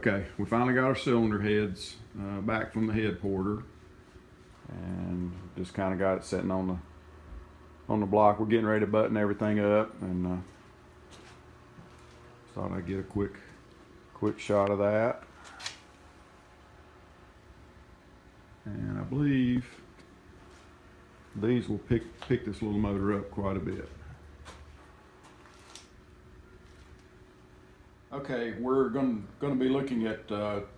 Okay, we finally got our cylinder heads back from the head porter, and just kind of got it sitting on the block. We're getting ready to button everything up, and thought I'd get a quick shot of that. And I believe these will pick this little motor up quite a bit. Okay, we're going to be looking at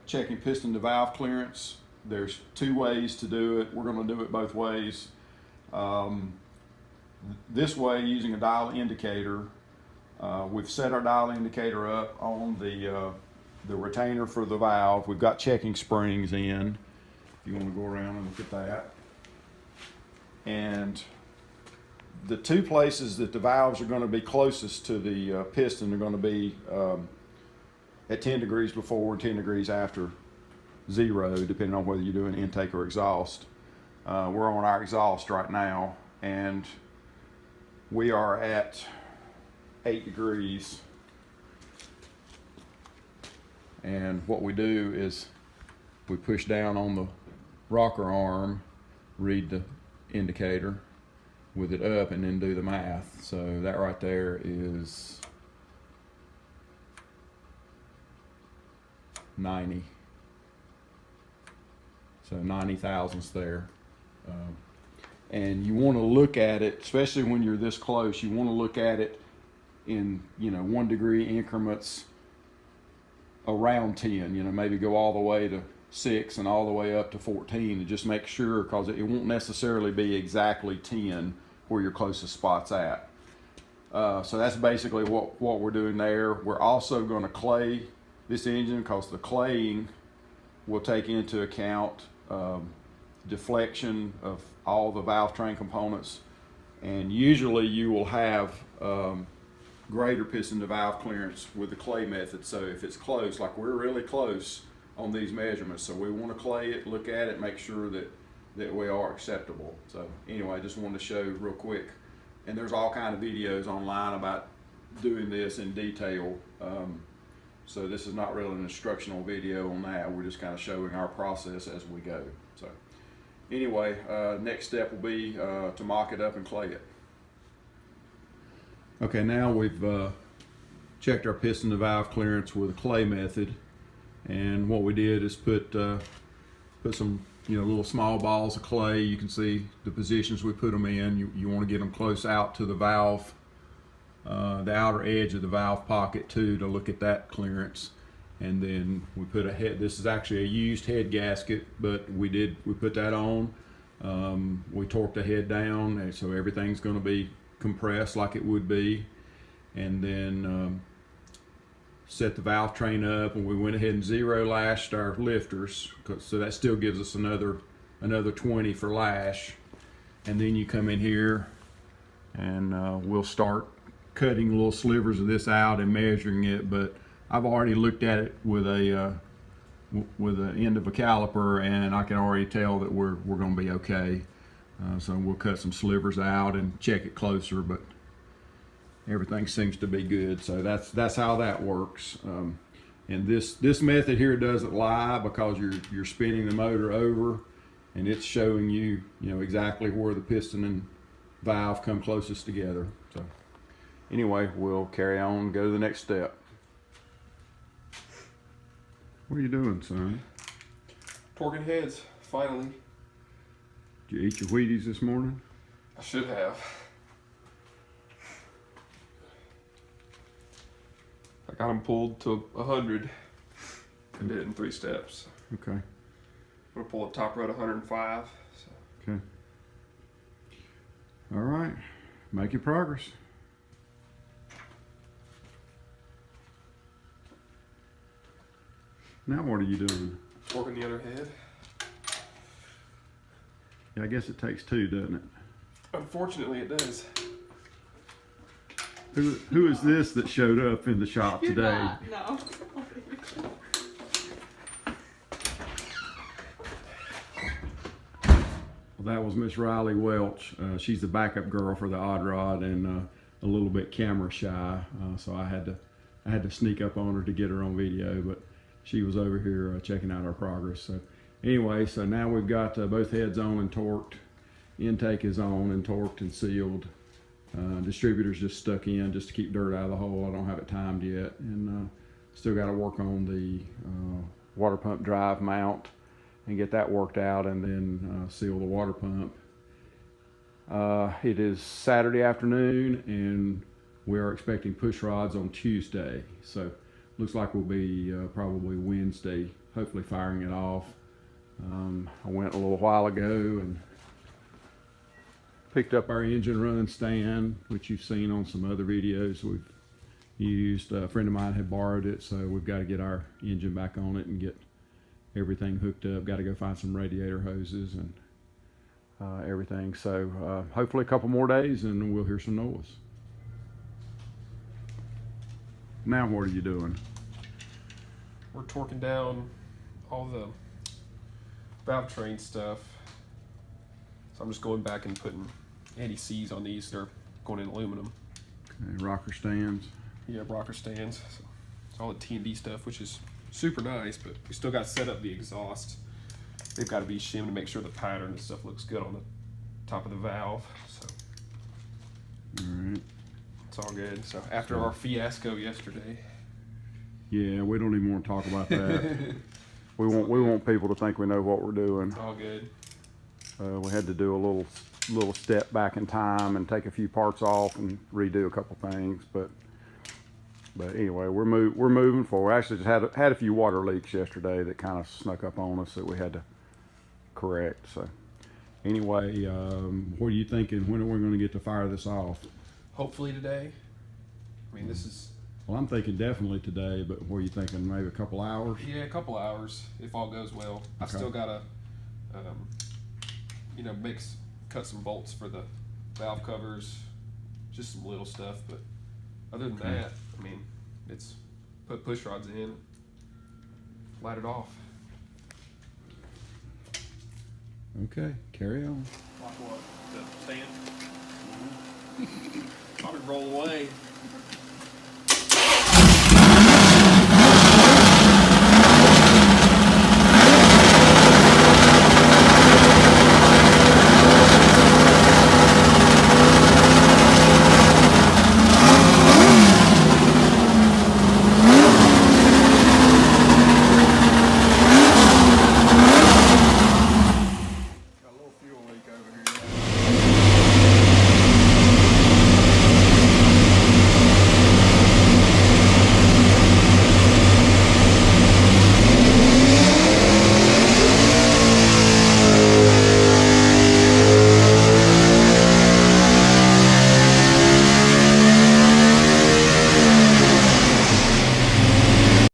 checking piston to valve clearance. There's two ways to do it. We're going to do it both ways. This way, using a dial indicator, we've set our dial indicator up on the retainer for the valve. We've got checking springs in. If you want to go around and look at that. And the two places that the valves are going to be closest to the piston are going to be at 10 degrees before and 10 degrees after zero, depending on whether you're doing intake or exhaust. We're on our exhaust right now, and we are at 8 degrees. And what we do is we push down on the rocker arm, read the indicator with it up, and then do the math. So that right there is 90. So 90 thousandths there. And you want to look at it, especially when you're this close, you want to look at it in 1 degree increments around 10, maybe go all the way to 6 and all the way up to 14 to just make sure, because it won't necessarily be exactly 10 where your closest spot's at. So that's basically what we're doing there. We're also going to clay this engine, because the claying will take into account deflection of all the valve train components, and usually you will have greater piston to valve clearance with the clay method. So if it's close, like we're really close on these measurements, so we want to clay it, look at it, make sure that we are acceptable. So anyway, I just wanted to show real quick, and there's all kind of videos online about doing this in detail. So this is not really an instructional video on that. We're just kind of showing our process as we go. So anyway, next step will be to mock it up and clay it. Okay, now we've checked our piston to valve clearance with a clay method, and what we did is put some little small balls of clay. You can see the positions we put them in. You want to get them close out to the valve, the outer edge of the valve pocket too, to look at that clearance. And then we put a head. This is actually a used head gasket, but we put that on. We torqued the head down, and so everything's going to be compressed like it would be, and then set the valve train up, and we went ahead and zero lashed our lifters, so that still gives us another 20 for lash. And then you come in here and we'll start cutting little slivers of this out and measuring it, but I've already looked at it with the end of a caliper, and I can already tell that we're going to be okay. So we'll cut some slivers out and check it closer, but everything seems to be good. So that's how that works. And this method here doesn't lie, because you're spinning the motor over, and it's showing you exactly where the piston and valve come closest together. So anyway, we'll carry on and go to the next step. What are you doing, son? Torquing heads, finally. Did you eat your Wheaties this morning? I should have. I got them pulled to 100 and did it in 3 steps. Okay. I'm gonna pull the top rod 105. So. Okay. All right. Making progress. Now what are you doing? Torquing the other head. Yeah, I guess it takes 2, doesn't it? Unfortunately, it does. Who is this that showed up in the shop You're today? not, no. Well, that was Miss Riley Welch. She's the backup girl for the Odd Rod, and a little bit camera shy, so I had to sneak up on her to get her on video. But she was over here checking out our progress. So anyway, so now we've got both heads on and torqued. Intake is on and torqued and sealed. Distributor's just stuck in just to keep dirt out of the hole. I don't have it timed yet, and still got to work on the water pump drive mount and get that worked out, and then seal the water pump. It is Saturday afternoon, and we are expecting push rods on Tuesday. So looks like we'll be probably Wednesday, hopefully firing it off. I went a little while ago and picked up our engine run stand, which you've seen on some other videos we've used. A friend of mine had borrowed it, so we've got to get our engine back on it and get everything hooked up. Got to go find some radiator hoses and everything. So hopefully a couple more days and we'll hear some noise. Now what are you doing? We're torquing down all the valve train stuff. So I'm just going back and putting anti-seize on these. They're going in aluminum. Okay, rocker stands. Yeah, rocker stands. So it's all the T&D stuff, which is super nice, but we still got to set up the exhaust. They've got to be shimmed to make sure the pattern and stuff looks good on the top of the valve. So All right. it's all good. So after our fiasco yesterday. Yeah, we don't even want to talk about that. we want people to think we know what we're doing. It's all good. We had to do a little step back in time and take a few parts off and redo a couple things, but anyway, we're moving forward. Actually, just had a few water leaks yesterday that kind of snuck up on us that we had to correct. So anyway, what are you thinking? When are we going to get to fire this off? Hopefully today. I mean, this is. Well, I'm thinking definitely today, but what are you thinking? Maybe a couple hours? Yeah, a couple hours if all goes well. I Okay. still gotta, cut some bolts for the valve covers, just some little stuff. But other than Okay. that, I mean, it's put push rods in, light it off. Okay, carry on. Like what? The stand? Probably roll away.